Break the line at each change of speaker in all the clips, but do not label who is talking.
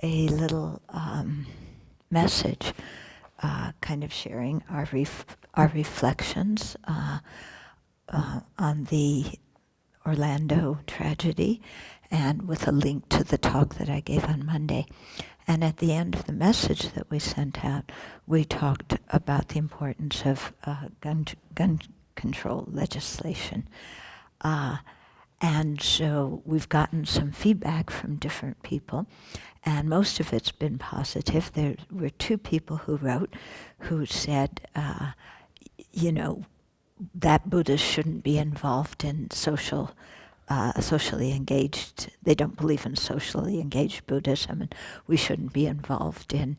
a little message, kind of sharing our reflections on the Orlando tragedy, and with a link to the talk that I gave on Monday. And at the end of the message that we sent out, we talked about the importance of gun control legislation. And so we've gotten some feedback from different people, and most of it's been positive. There were 2 people who wrote who said, that Buddhists shouldn't be involved in socially engaged. They don't believe in socially engaged Buddhism, and we shouldn't be involved in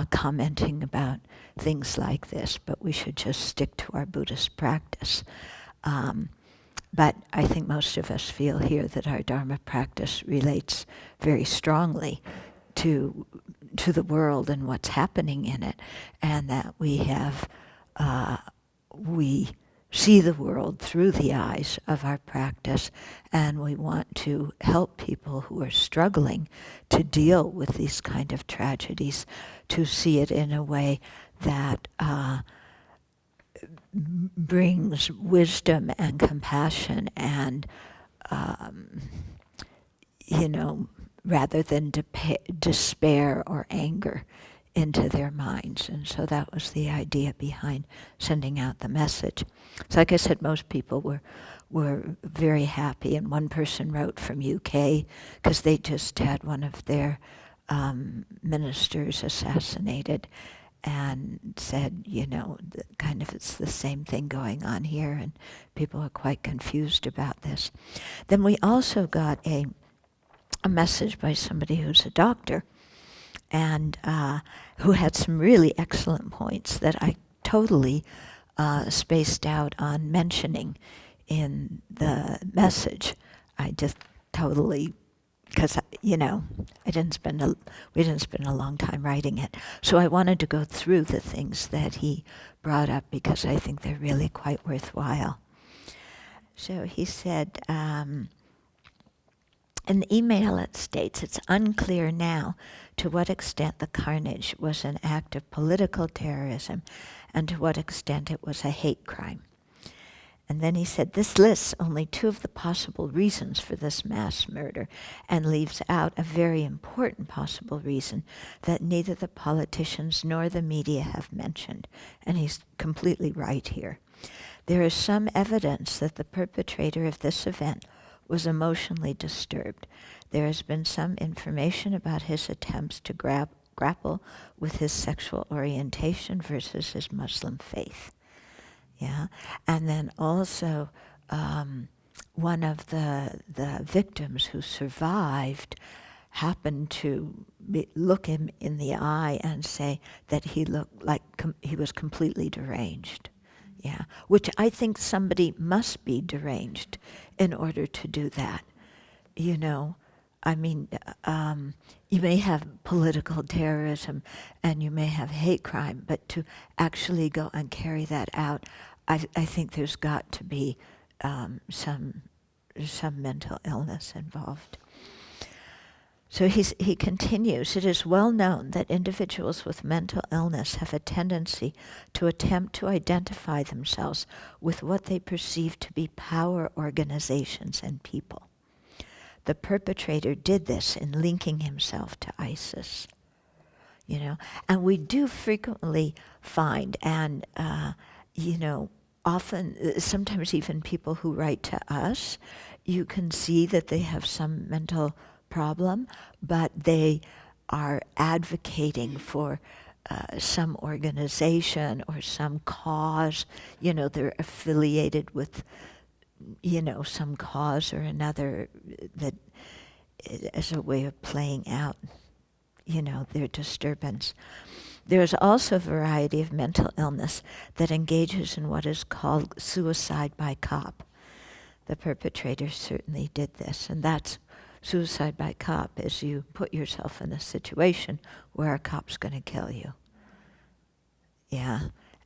commenting about things like this, but we should just stick to our Buddhist practice. But I think most of us feel here that our Dharma practice relates very strongly to the world and what's happening in it, and that we see the world through the eyes of our practice, and we want to help people who are struggling to deal with these kind of tragedies, to see it in a way that brings wisdom and compassion and, rather than despair or anger into their minds. And so that was the idea behind sending out the message. So like I said, most people were very happy, and one person wrote from UK because they just had one of their ministers assassinated, and said, kind of it's the same thing going on here, and people are quite confused about this. Then we also got a message by somebody who's a doctor, and who had some really excellent points that I totally spaced out on mentioning in the message. I just totally, because we didn't spend a long time writing it. So I wanted to go through the things that he brought up because I think they're really quite worthwhile. So he said, in the email it states, it's unclear now to what extent the carnage was an act of political terrorism and to what extent it was a hate crime. And then he said, this lists only 2 of the possible reasons for this mass murder and leaves out a very important possible reason that neither the politicians nor the media have mentioned. And he's completely right here. There is some evidence that the perpetrator of this event was emotionally disturbed. There has been some information about his attempts to grapple with his sexual orientation versus his Muslim faith. Yeah, and then also one of the victims who survived happened to look him in the eye and say that he looked like he was completely deranged. Yeah, which I think somebody must be deranged in order to do that. I mean, you may have political terrorism and you may have hate crime, but to actually go and carry that out, I think there's got to be some mental illness involved. So he continues, it is well known that individuals with mental illness have a tendency to attempt to identify themselves with what they perceive to be power organizations and people. The perpetrator did this in linking himself to ISIS, and we do frequently find, and often, sometimes even people who write to us, you can see that they have some mental problem, but they are advocating for some organization or some cause. They're affiliated with some cause or another that as a way of playing out, their disturbance. There is also a variety of mental illness that engages in what is called suicide by cop. The perpetrator certainly did this, and that's suicide by cop, is you put yourself in a situation where a cop's going to kill you. Yeah.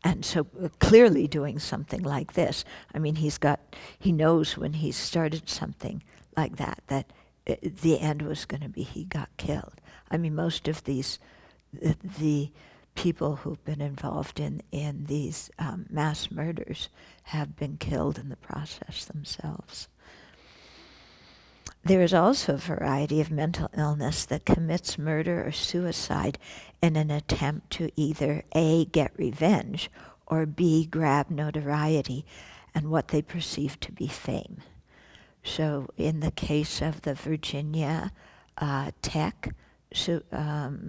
And so clearly doing something like this, I mean, he knows when he started something like that the end was going to be he got killed. I mean, most of the people who've been involved in these mass murders have been killed in the process themselves. There is also a variety of mental illness that commits murder or suicide in an attempt to either A, get revenge, or B, grab notoriety and what they perceive to be fame. So in the case of the Virginia Tech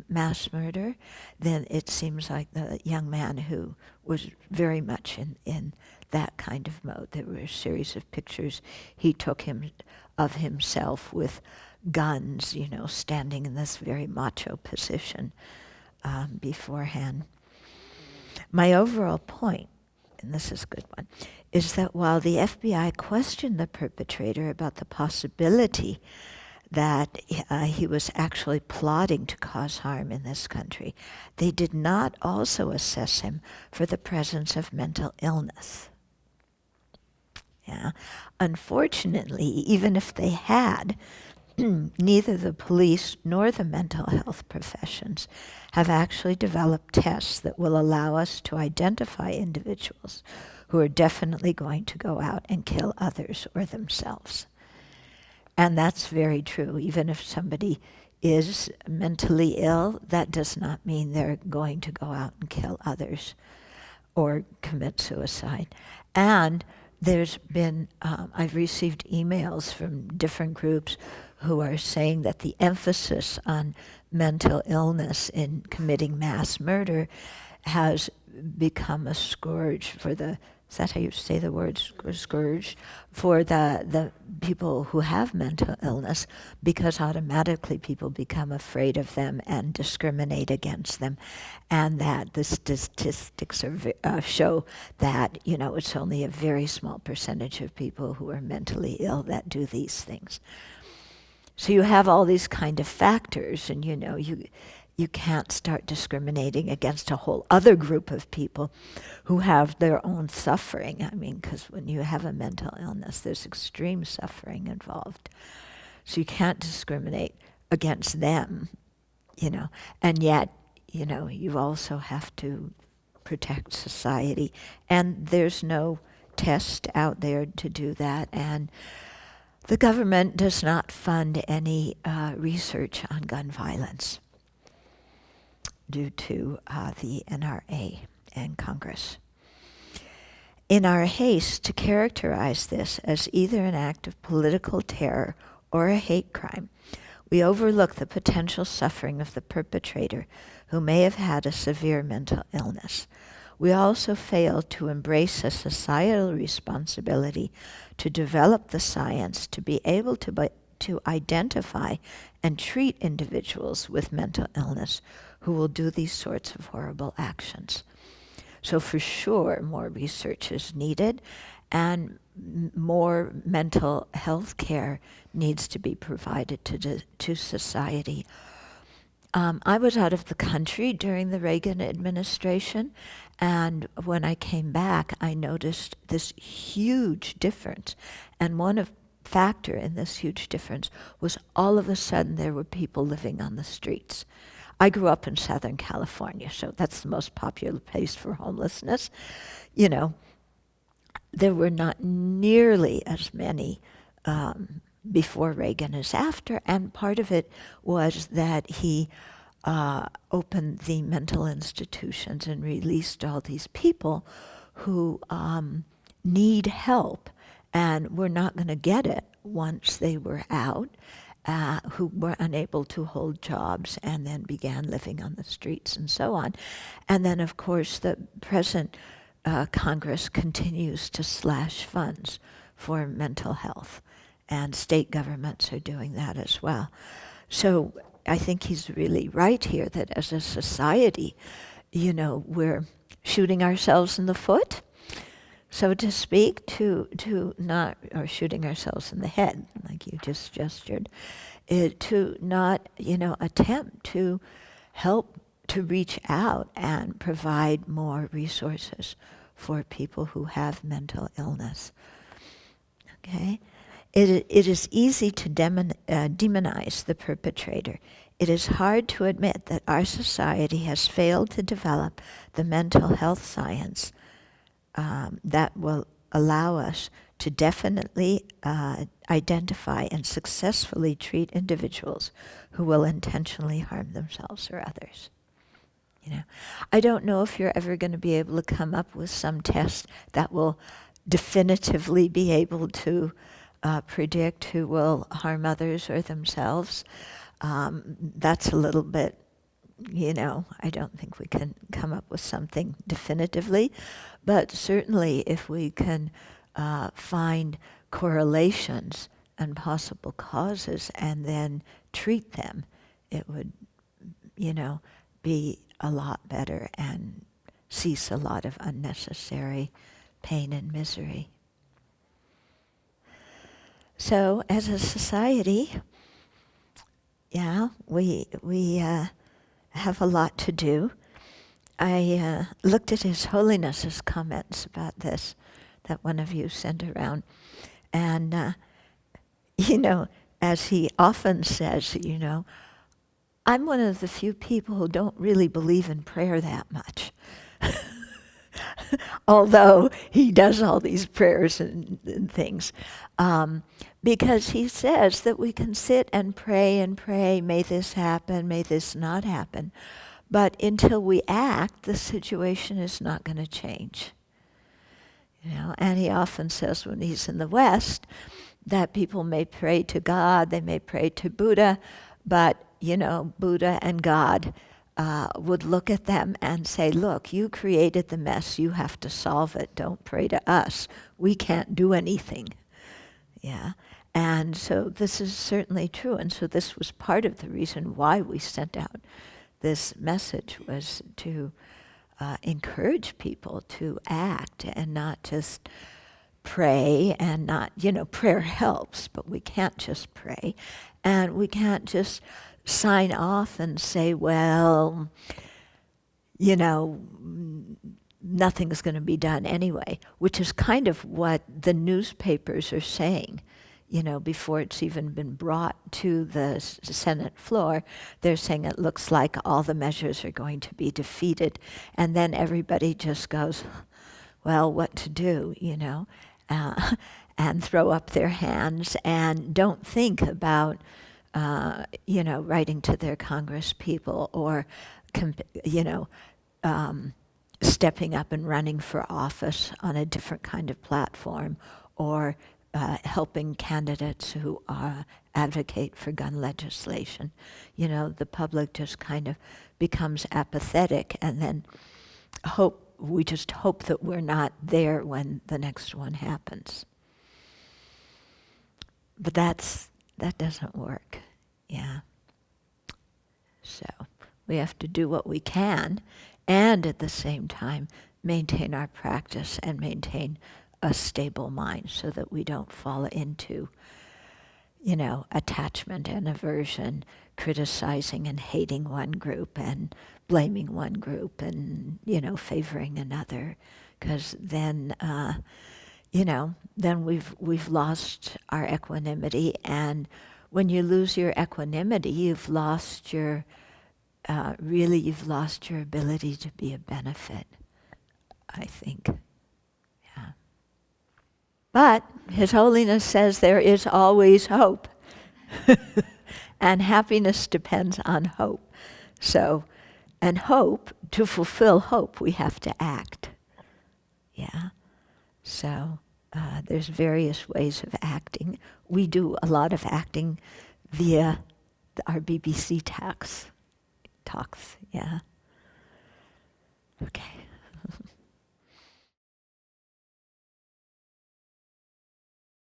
mass murder, then it seems like the young man who was very much in that kind of mode. There were a series of pictures he took of himself with guns, standing in this very macho position beforehand. My overall point, and this is a good one, is that while the FBI questioned the perpetrator about the possibility that he was actually plotting to cause harm in this country, they did not also assess him for the presence of mental illness. Yeah. Unfortunately, even if they had, neither the police nor the mental health professions have actually developed tests that will allow us to identify individuals who are definitely going to go out and kill others or themselves. And that's very true. Even if somebody is mentally ill, that does not mean they're going to go out and kill others or commit suicide. And there's been, I've received emails from different groups who are saying that the emphasis on mental illness in committing mass murder has become a scourge for the, is that how you say the word, scourge? For the people who have mental illness, because automatically people become afraid of them and discriminate against them. And that the statistics show that, it's only a very small percentage of people who are mentally ill that do these things. So you have all these kind of factors, and you can't start discriminating against a whole other group of people who have their own suffering. I mean, because when you have a mental illness, there's extreme suffering involved. So you can't discriminate against them, and yet, you also have to protect society. And there's no test out there to do that. And the government does not fund any research on gun violence due to the NRA and Congress. In our haste to characterize this as either an act of political terror or a hate crime, we overlook the potential suffering of the perpetrator who may have had a severe mental illness. We also fail to embrace a societal responsibility to develop the science to be able to identify and treat individuals with mental illness who will do these sorts of horrible actions. So for sure, more research is needed, and more mental health care needs to be provided to society. I was out of the country during the Reagan administration, and when I came back, I noticed this huge difference. And one factor in this huge difference was all of a sudden there were people living on the streets. I grew up in Southern California, so that's the most popular place for homelessness. There were not nearly as many before Reagan as after, and part of it was that he opened the mental institutions and released all these people who need help and were not going to get it once they were out, who were unable to hold jobs and then began living on the streets and so on. And then, of course, the present Congress continues to slash funds for mental health, and state governments are doing that as well. So I think he's really right here that as a society, we're shooting ourselves in the foot, so to speak, to not, or shooting ourselves in the head, like you just gestured, to not, attempt to help to reach out and provide more resources for people who have mental illness. Okay? It is easy to demonize the perpetrator It is hard to admit that our society has failed to develop the mental health science that will allow us to definitely identify and successfully treat individuals who will intentionally harm themselves or others. I don't know if you're ever going to be able to come up with some test that will definitively be able to predict who will harm others or themselves. That's a little bit, I don't think we can come up with something definitively, but certainly if we can find correlations and possible causes and then treat them, it would, be a lot better and cease a lot of unnecessary pain and misery. So as a society, we have a lot to do. I looked at His Holiness's comments about this that one of you sent around. And, as he often says, I'm one of the few people who don't really believe in prayer that much. Although he does all these prayers and things. Because he says that we can sit and pray, may this happen, may this not happen. But until we act, the situation is not going to change. And he often says when he's in the West that people may pray to God, they may pray to Buddha, but Buddha and God would look at them and say, look, you created the mess, you have to solve it, don't pray to us. We can't do anything. And so this is certainly true, and so this was part of the reason why we sent out this message, was to encourage people to act and not just pray, and not, prayer helps, but we can't just pray, and we can't just sign off and say, well, nothing's going to be done anyway, which is kind of what the newspapers are saying. Before it's even been brought to the Senate floor, they're saying it looks like all the measures are going to be defeated. And then everybody just goes, well, what to do, and throw up their hands and don't think about, writing to their Congress people or, stepping up and running for office on a different kind of platform, or helping candidates who advocate for gun legislation. The public just kind of becomes apathetic, and then we just hope that we're not there when the next one happens. But that doesn't work. So we have to do what we can, and at the same time maintain our practice and maintain a stable mind so that we don't fall into, attachment and aversion, criticizing and hating one group and blaming one group and, favoring another. Because then, then we've lost our equanimity, and when you lose your equanimity, you've lost your ability to be a benefit, I think. But His Holiness says there is always hope. And happiness depends on hope. So, and hope, to fulfill hope, we have to act. So, there's various ways of acting. We do a lot of acting via our BBC talks. Okay.